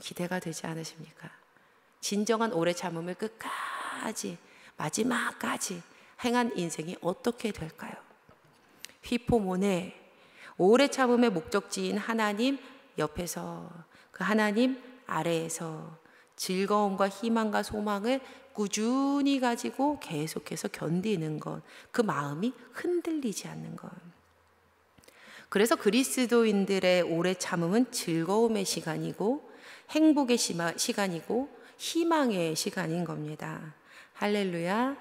기대가 되지 않으십니까? 진정한 오래 참음을 끝까지, 마지막까지 행한 인생이 어떻게 될까요? 휘포모네, 오래 참음의 목적지인 하나님 옆에서, 그 하나님 아래에서 즐거움과 희망과 소망을 꾸준히 가지고 계속해서 견디는 것, 그 마음이 흔들리지 않는 것. 그래서 그리스도인들의 오래 참음은 즐거움의 시간이고 행복의 시간이고 희망의 시간인 겁니다. 할렐루야.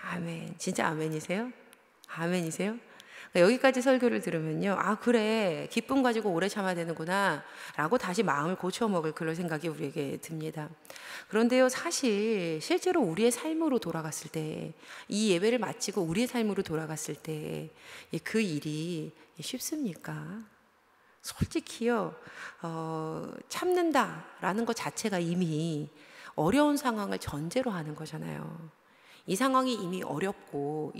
아멘. 진짜 아멘이세요? 아멘이세요? 여기까지 설교를 들으면요, 아 그래, 기쁨 가지고 오래 참아야 되는구나 라고 다시 마음을 고쳐먹을 그런 생각이 우리에게 듭니다. 그런데요, 사실 실제로 우리의 삶으로 돌아갔을 때, 이 예배를 마치고 우리의 삶으로 돌아갔을 때 그 일이 쉽습니까? 솔직히요, 참는다라는 것 자체가 이미 어려운 상황을 전제로 하는 거잖아요. 이 상황이 이미 어렵고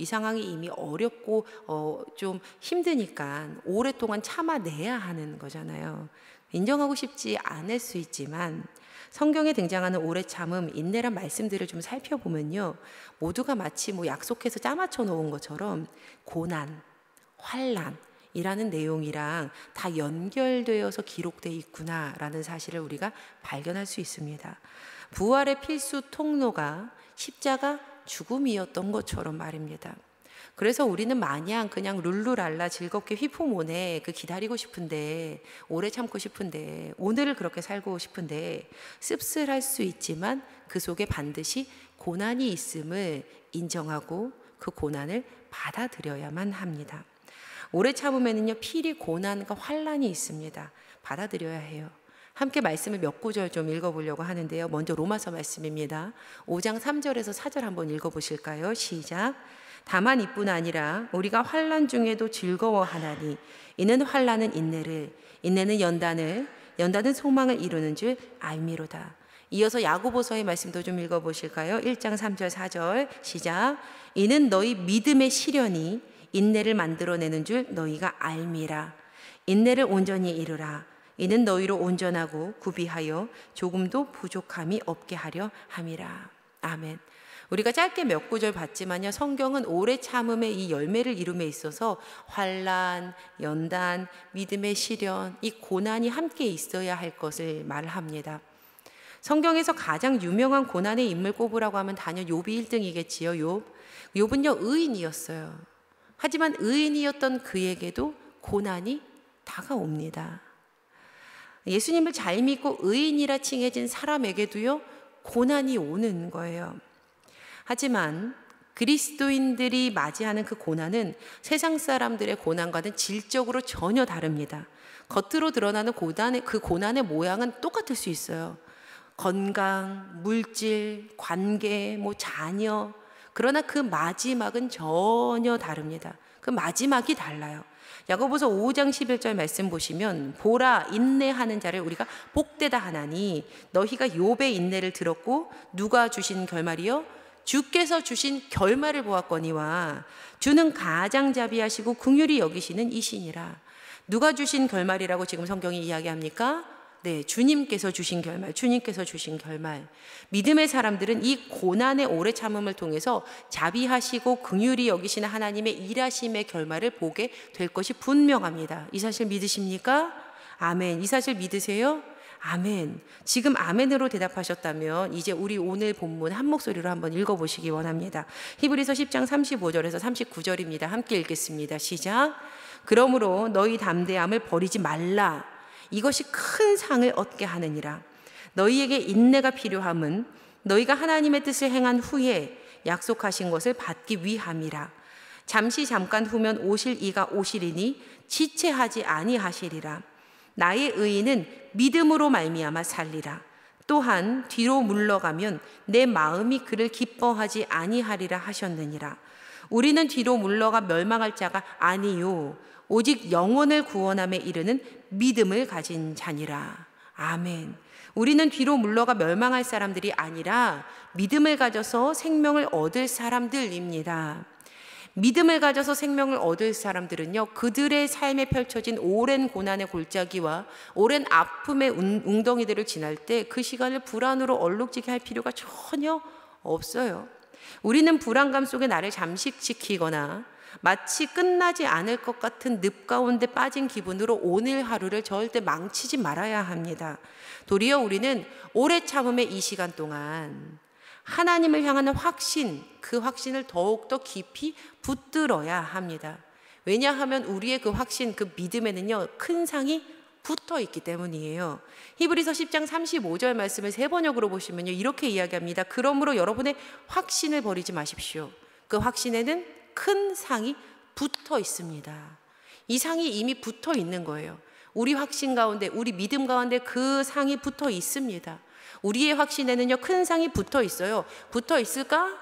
좀 힘드니까 오랫동안 참아내야 하는 거잖아요. 인정하고 싶지 않을 수 있지만 성경에 등장하는 오래 참음, 인내란 말씀들을 좀 살펴보면요, 모두가 마치 약속해서 짜맞춰 놓은 것처럼 고난, 환난이라는 내용이랑 다 연결되어서 기록되어 있구나라는 사실을 우리가 발견할 수 있습니다. 부활의 필수 통로가 십자가 죽음이었던 것처럼 말입니다. 그래서 우리는 마냥 그냥 룰루랄라 즐겁게 휘포모네 기다리고 싶은데, 오래 참고 싶은데, 오늘을 그렇게 살고 싶은데 씁쓸할 수 있지만 그 속에 반드시 고난이 있음을 인정하고 그 고난을 받아들여야만 합니다. 오래 참음에는요, 필히 고난과 환난이 있습니다. 받아들여야 해요. 함께 말씀을 몇 구절 좀 읽어보려고 하는데요. 먼저 로마서 말씀입니다. 5장 3절에서 4절 한번 읽어보실까요? 시작. 다만 이뿐 아니라 우리가 환난 중에도 즐거워하나니 이는 환난은 인내를, 인내는 연단을, 연단은 소망을 이루는 줄 알미로다. 이어서 야고보서의 말씀도 좀 읽어보실까요? 1장 3절 4절 시작. 이는 너희 믿음의 시련이 인내를 만들어내는 줄 너희가 알미라. 인내를 온전히 이루라. 이는 너희로 온전하고 구비하여 조금도 부족함이 없게 하려 함이라. 아멘. 우리가 짧게 몇 구절 봤지만요, 성경은 오래 참음의 이 열매를 이룸에 있어서 환난, 연단, 믿음의 시련, 이 고난이 함께 있어야 할 것을 말합니다. 성경에서 가장 유명한 고난의 인물 꼽으라고 하면 단연 욥이 1등이겠지요. 욥은요, 의인이었어요. 하지만 의인이었던 그에게도 고난이 다가옵니다. 예수님을 잘 믿고 의인이라 칭해진 사람에게도요, 고난이 오는 거예요. 하지만 그리스도인들이 맞이하는 그 고난은 세상 사람들의 고난과는 질적으로 전혀 다릅니다. 겉으로 드러나는 그 고난의 모양은 똑같을 수 있어요. 건강, 물질, 관계, 자녀. 그러나 그 마지막은 전혀 다릅니다. 그 마지막이 달라요. 야고보서 5장 11절 말씀 보시면, 보라, 인내하는 자를 우리가 복되다 하나니 너희가 욥의 인내를 들었고 누가 주신 결말이요? 주께서 주신 결말을 보았거니와 주는 가장자비하시고 긍휼히 여기시는 이시니라. 누가 주신 결말이라고 지금 성경이 이야기합니까? 네, 주님께서 주신 결말, 주님께서 주신 결말. 믿음의 사람들은 이 고난의 오래 참음을 통해서 자비하시고 긍휼히 여기시는 하나님의 일하심의 결말을 보게 될 것이 분명합니다. 이 사실 믿으십니까? 아멘. 이 사실 믿으세요? 아멘. 지금 아멘으로 대답하셨다면 이제 우리 오늘 본문 한 목소리로 한번 읽어보시기 원합니다. 히브리서 10장 35절에서 39절입니다. 함께 읽겠습니다. 시작. 그러므로 너희 담대함을 버리지 말라. 이것이 큰 상을 얻게 하느니라. 너희에게 인내가 필요함은 너희가 하나님의 뜻을 행한 후에 약속하신 것을 받기 위함이라. 잠깐 후면 오실 이가 오시리니 지체하지 아니하시리라. 나의 의인은 믿음으로 말미암아 살리라. 또한 뒤로 물러가면 내 마음이 그를 기뻐하지 아니하리라 하셨느니라. 우리는 뒤로 물러가 멸망할 자가 아니요 오직 영혼을 구원함에 이르는 믿음을 가진 자니라. 아멘. 우리는 뒤로 물러가 멸망할 사람들이 아니라 믿음을 가져서 생명을 얻을 사람들입니다. 믿음을 가져서 생명을 얻을 사람들은요, 그들의 삶에 펼쳐진 오랜 고난의 골짜기와 오랜 아픔의 웅덩이들을 지날 때 그 시간을 불안으로 얼룩지게 할 필요가 전혀 없어요. 우리는 불안감 속에 나를 잠식시키거나 마치 끝나지 않을 것 같은 늪 가운데 빠진 기분으로 오늘 하루를 절대 망치지 말아야 합니다. 도리어 우리는 오래 참음의 이 시간 동안 하나님을 향하는 확신, 그 확신을 더욱더 깊이 붙들어야 합니다. 왜냐하면 우리의 그 확신, 그 믿음에는요, 큰 상이 붙어 있기 때문이에요. 히브리서 10장 35절 말씀을 세 번역으로 보시면요, 이렇게 이야기합니다. 그러므로 여러분의 확신을 버리지 마십시오. 그 확신에는 큰 상이 붙어 있습니다. 이 상이 이미 붙어 있는 거예요. 우리 확신 가운데, 우리 믿음 가운데 그 상이 붙어 있습니다. 우리의 확신에는요, 큰 상이 붙어 있어요. 붙어 있을까?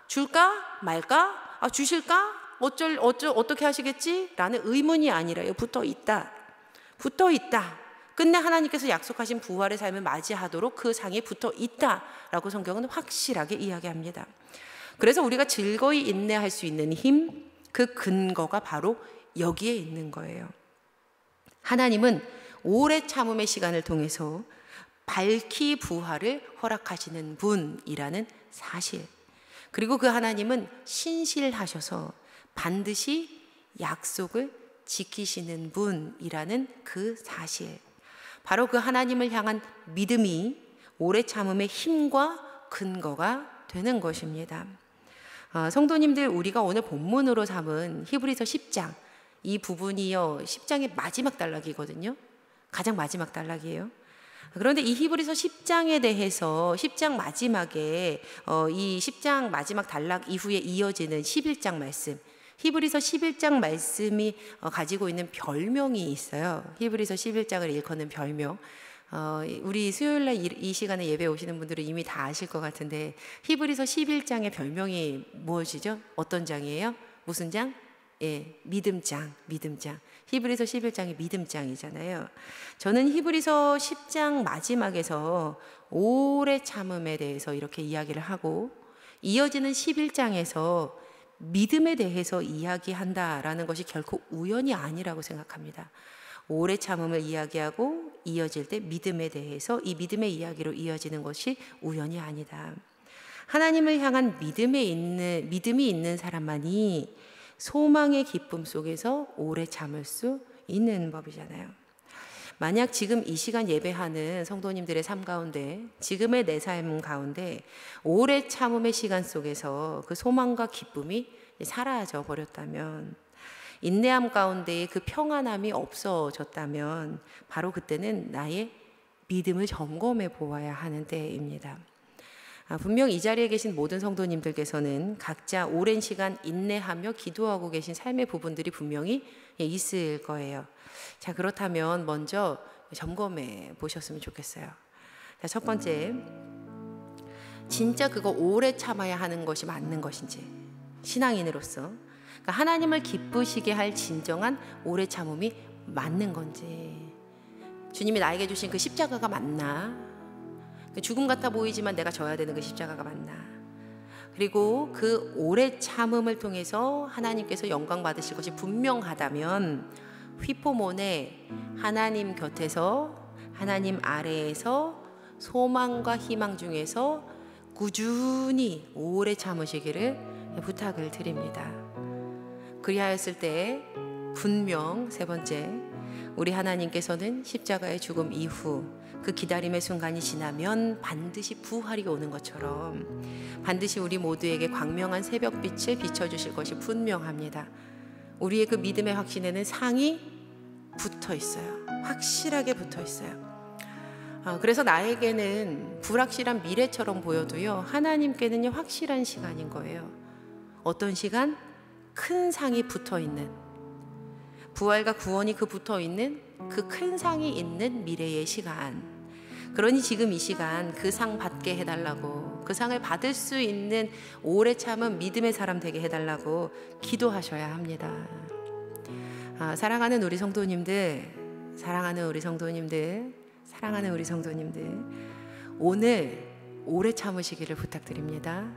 줄까? 말까? 주실까? 어떻게 하시겠지? 라는 의문이 아니라요, 붙어 있다. 붙어 있다. 끝내 하나님께서 약속하신 부활의 삶을 맞이하도록 그 상이 붙어 있다라고 성경은 확실하게 이야기합니다. 그래서 우리가 즐거이 인내할 수 있는 힘, 그 근거가 바로 여기에 있는 거예요. 하나님은 오래 참음의 시간을 통해서 밝히 부활을 허락하시는 분이라는 사실, 그리고 그 하나님은 신실하셔서 반드시 약속을 지키시는 분이라는 그 사실, 바로 그 하나님을 향한 믿음이 오래 참음의 힘과 근거가 되는 것입니다. 성도님들, 우리가 오늘 본문으로 삼은 히브리서 10장, 이 부분이요, 10장의 마지막 단락이거든요. 가장 마지막 단락이에요. 그런데 이 히브리서 10장에 대해서 10장 마지막에 이 10장 마지막 단락 이후에 이어지는 11장 말씀, 히브리서 11장 말씀이 가지고 있는 별명이 있어요. 히브리서 11장을 일컫는 별명. 우리 수요일날 이 시간에 예배 오시는 분들은 이미 다 아실 것 같은데, 히브리서 11장의 별명이 무엇이죠? 어떤 장이에요? 무슨 장? 예, 믿음장, 믿음장. 히브리서 11장이 믿음장이잖아요. 저는 히브리서 10장 마지막에서 오래 참음에 대해서 이렇게 이야기를 하고, 이어지는 11장에서 믿음에 대해서 이야기한다라는 것이 결코 우연이 아니라고 생각합니다. 오래 참음을 이야기하고 이어질 때 믿음에 대해서, 이 믿음의 이야기로 이어지는 것이 우연이 아니다. 하나님을 향한 믿음이 있는 사람만이 소망의 기쁨 속에서 오래 참을 수 있는 법이잖아요. 만약 지금 이 시간 예배하는 성도님들의 삶 가운데, 지금의 내 삶 가운데 오래 참음의 시간 속에서 그 소망과 기쁨이 사라져 버렸다면, 인내함 가운데에 그 평안함이 없어졌다면, 바로 그때는 나의 믿음을 점검해 보아야 하는 때입니다. 분명 이 자리에 계신 모든 성도님들께서는 각자 오랜 시간 인내하며 기도하고 계신 삶의 부분들이 분명히 있을 거예요. 자, 그렇다면 먼저 점검해 보셨으면 좋겠어요. 자, 첫 번째, 진짜 그거 오래 참아야 하는 것이 맞는 것인지, 신앙인으로서 그러니까 하나님을 기쁘시게 할 진정한 오래 참음이 맞는 건지, 주님이 나에게 주신 그 십자가가 맞나? 죽음 같아 보이지만 내가 져야 되는 그 십자가가 맞나? 그리고 그 오래 참음을 통해서 하나님께서 영광 받으실 것이 분명하다면, 휘포몬에 하나님 곁에서, 하나님 아래에서 소망과 희망 중에서 꾸준히 오래 참으시기를 부탁을 드립니다. 그리하였을 때 분명, 세 번째, 우리 하나님께서는 십자가의 죽음 이후 그 기다림의 순간이 지나면 반드시 부활이 오는 것처럼 반드시 우리 모두에게 광명한 새벽빛을 비춰주실 것이 분명합니다. 우리의 그 믿음의 확신에는 상이 붙어 있어요. 확실하게 붙어 있어요. 그래서 나에게는 불확실한 미래처럼 보여도요, 하나님께는요 확실한 시간인 거예요. 어떤 시간? 큰 상이 붙어 있는, 부활과 구원이 그 붙어 있는 그 큰 상이 있는 미래의 시간. 그러니 지금 이 시간 그 상 받게 해달라고, 그 상을 받을 수 있는 오래 참은 믿음의 사람 되게 해달라고 기도하셔야 합니다. 사랑하는 우리 성도님들, 사랑하는 우리 성도님들, 사랑하는 우리 성도님들, 오늘 오래 참으시기를 부탁드립니다.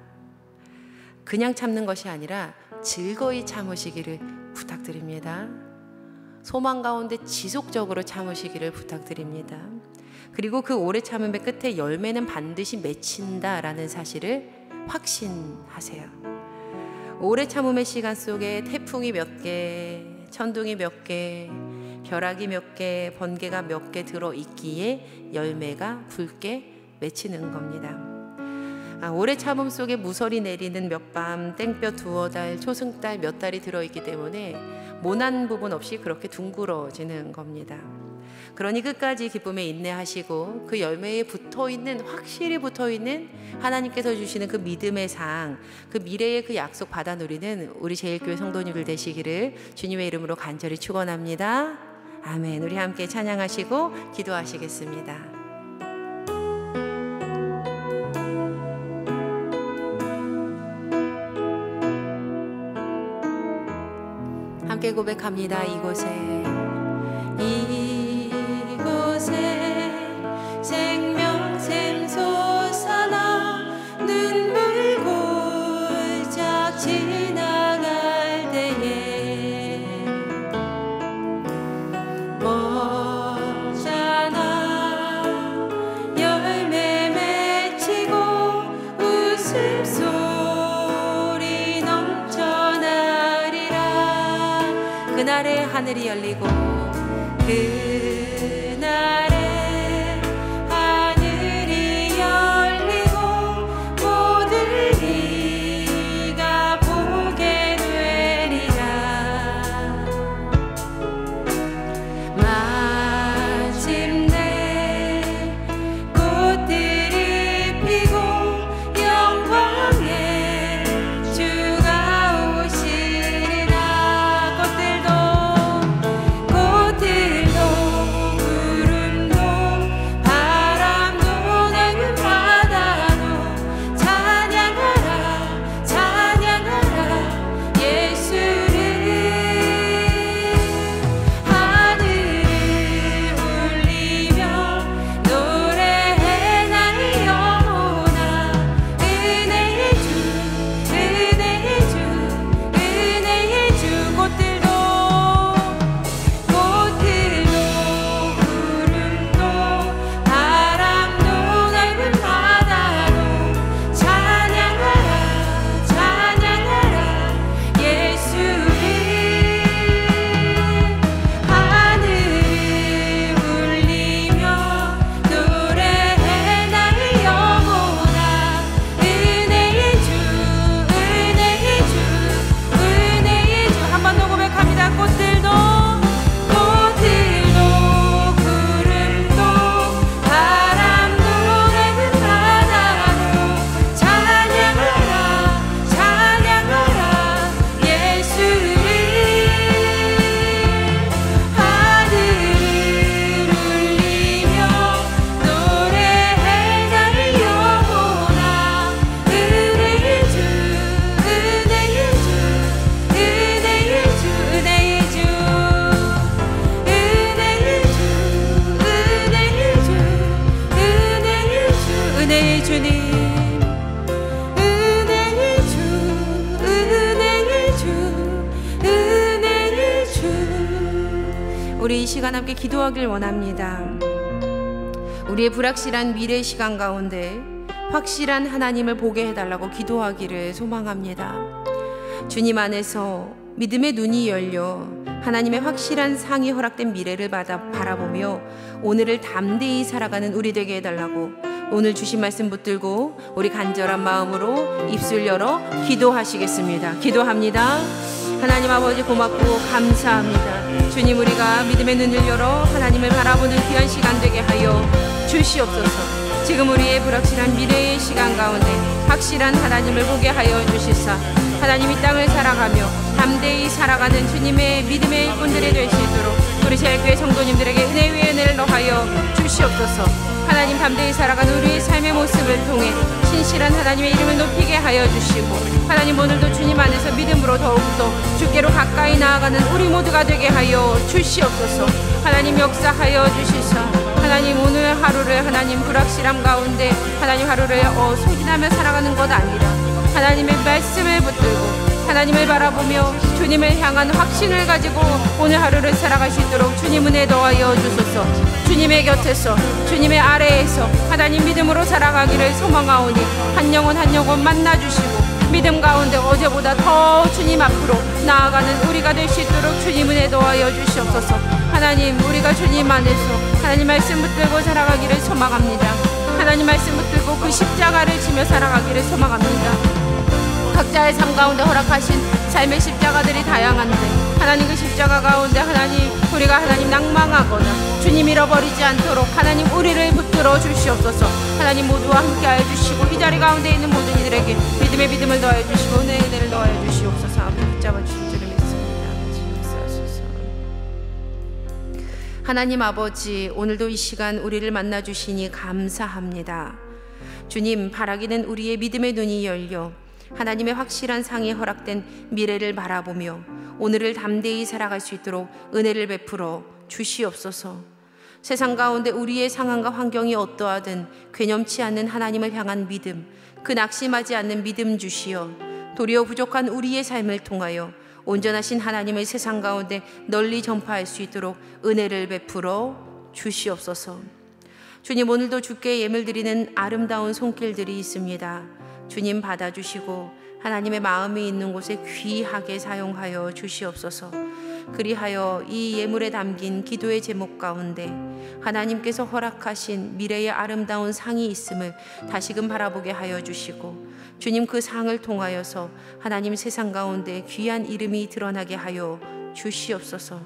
그냥 참는 것이 아니라 즐거이 참으시기를 부탁드립니다. 소망 가운데 지속적으로 참으시기를 부탁드립니다. 그리고 그 오래 참음의 끝에 열매는 반드시 맺힌다라는 사실을 확신하세요. 오래 참음의 시간 속에 태풍이 몇 개, 천둥이 몇 개, 벼락이 몇 개, 번개가 몇 개 들어있기에 열매가 붉게 맺히는 겁니다. 오래 참음 속에 무설이 내리는 몇 밤, 땡볕 두어 달, 초승달 몇 달이 들어있기 때문에 모난 부분 없이 그렇게 둥그러지는 겁니다. 그러니 끝까지 기쁨에 인내하시고 그 열매에 붙어있는, 확실히 붙어있는 하나님께서 주시는 그 믿음의 상, 그 미래의 그 약속 받아 누리는 우리 제일교회 성도님들 되시기를 주님의 이름으로 간절히 축원합니다. 아멘. 우리 함께 찬양하시고 기도하시겠습니다. 함께 고백합니다. 이곳에 생명샘 솟아나 눈물 골짝 지나갈 때에 멋잖아 열매 맺히고 웃음소리 넘쳐나리라. 그날에 하늘이 열리고 그날에 하늘이 열리고 모든 이가 보게 되리라. 마침내 꽃들이 피고 영광의 주가 오시리라. 꽃들도 구름도 바람도 낡은 바다도 찬양하라 찬양하라 예수를. 하늘을 울리며 노래해 나의 영혼아. 은혜의 주 은혜의 주 은혜의 주. 꽃들도 구름도 바람도 낡은 바다도 찬양하라 찬양하라 예수를. 하늘을 울리며 노래해 나의 영혼아. 은혜의 주 은혜의 주 은혜의 주. 한 번 더 고백합니다. 꽃들도 구름도 바람도 낡은 바다도 찬양하라 찬양하라 예수를. 하늘을 울리며 노래해 나의 영혼아. 은혜의 주 은혜의 주 은혜의 주 은혜의 주 은혜의 주 은혜의 주 은혜의 주 은혜의 주님. 은혜의 주 은혜의 주 은혜의 주. 우리 이 시간 함께 기도하길 원합니다. 우리의 불확실한 미래 시간 가운데 확실한 하나님을 보게 해달라고 기도하기를 소망합니다. 주님 안에서 믿음의 눈이 열려 하나님의 확실한 상이 허락된 미래를 바라보며 오늘을 담대히 살아가는 우리 되게 해달라고 오늘 주신 말씀 붙들고 우리 간절한 마음으로 입술 열어 기도하시겠습니다. 기도합니다. 하나님 아버지 고맙고 감사합니다. 주님, 우리가 믿음의 눈을 열어 하나님을 바라보는 귀한 시간 되게 하여 주시옵소서. 지금 우리의 불확실한 미래의 시간 가운데 확실한 하나님을 보게 하여 주시사 하나님 이 땅을 살아가며 담대히 살아가는 주님의 믿음의 일꾼들이 될 수 있도록 우리 제일교회 성도님들에게 은혜 위에 은혜를 더하여 주시옵소서. 하나님 담대히 살아가는 우리의 삶의 모습을 통해 신실한 하나님의 이름을 높이게 하여 주시고 하나님 오늘도 주님 안에서 믿음으로 더욱더 주께로 가까이 나아가는 우리 모두가 되게 하여 주시옵소서. 하나님 역사하여 주시사 하나님 오늘 하루를 하나님 불확실함 가운데 하나님 하루를 소진하며 살아가는 것 아니라 하나님의 말씀을 붙들고 하나님을 바라보며 주님을 향한 확신을 가지고 오늘 하루를 살아갈 수 있도록 주님 은혜 더하여 주소서. 주님의 곁에서 주님의 아래에서 하나님 믿음으로 살아가기를 소망하오니 한 영혼 한 영혼 만나주시고 믿음 가운데 어제보다 더 주님 앞으로 나아가는 우리가 될 수 있도록 주님 은혜 더하여 주시옵소서. 하나님 우리가 주님 안에서 하나님 말씀 붙들고 살아가기를 소망합니다. 하나님 말씀 붙들고 그 십자가를 지며 살아가기를 소망합니다. 각자의 삶 가운데 허락하신 삶의 십자가들이 다양한데 하나님 그 십자가 가운데 하나님 우리가 하나님 낭망하거나 주님 잃어버리지 않도록 하나님 우리를 붙들어 주시옵소서. 하나님 모두와 함께하여 주시고 이 자리 가운데 있는 모든 이들에게 믿음의 믿음을 더하여 주시고 은혜의 은혜를 더하여 주시옵소서. 아버지 붙잡아 주실 줄을 믿습니다. 아버지 역사하소서. 하나님 아버지, 오늘도 이 시간 우리를 만나 주시니 감사합니다. 주님, 바라기는 우리의 믿음의 눈이 열려 하나님의 확실한 상이 허락된 미래를 바라보며 오늘을 담대히 살아갈 수 있도록 은혜를 베풀어 주시옵소서. 세상 가운데 우리의 상황과 환경이 어떠하든 괴념치 않는 하나님을 향한 믿음, 그 낙심하지 않는 믿음 주시어 도리어 부족한 우리의 삶을 통하여 온전하신 하나님의 세상 가운데 널리 전파할 수 있도록 은혜를 베풀어 주시옵소서. 주님, 오늘도 주께 예물드리는 아름다운 손길들이 있습니다. 주님 받아주시고 하나님의 마음이 있는 곳에 귀하게 사용하여 주시옵소서. 그리하여 이 예물에 담긴 기도의 제목 가운데 하나님께서 허락하신 미래의 아름다운 상이 있음을 다시금 바라보게 하여 주시고 주님 그 상을 통하여서 하나님 세상 가운데 귀한 이름이 드러나게 하여 주시옵소서.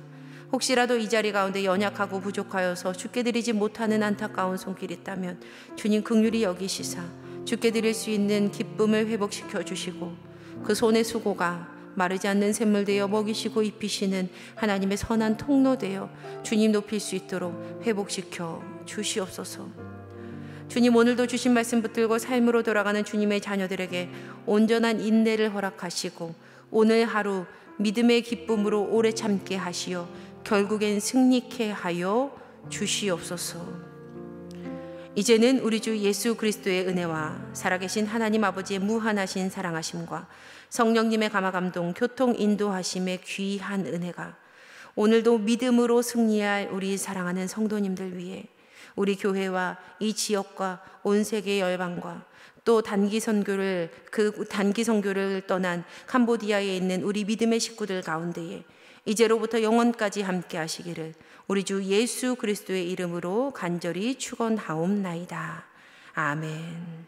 혹시라도 이 자리 가운데 연약하고 부족하여서 주께 드리지 못하는 안타까운 손길이 있다면 주님 긍휼히 여기시사 주께 드릴 수 있는 기쁨을 회복시켜 주시고 그 손의 수고가 마르지 않는 샘물 되어 먹이시고 입히시는 하나님의 선한 통로 되어 주님 높일 수 있도록 회복시켜 주시옵소서. 주님, 오늘도 주신 말씀 붙들고 삶으로 돌아가는 주님의 자녀들에게 온전한 인내를 허락하시고 오늘 하루 믿음의 기쁨으로 오래 참게 하시어 결국엔 승리케 하여 주시옵소서. 이제는 우리 주 예수 그리스도의 은혜와 살아계신 하나님 아버지의 무한하신 사랑하심과 성령님의 감화감동 교통 인도하심의 귀한 은혜가 오늘도 믿음으로 승리할 우리 사랑하는 성도님들 위해 우리 교회와 이 지역과 온 세계 열방과 또 단기 선교를 떠난 캄보디아에 있는 우리 믿음의 식구들 가운데에 이제로부터 영원까지 함께 하시기를 우리 주 예수 그리스도의 이름으로 간절히 축원하옵나이다. 아멘.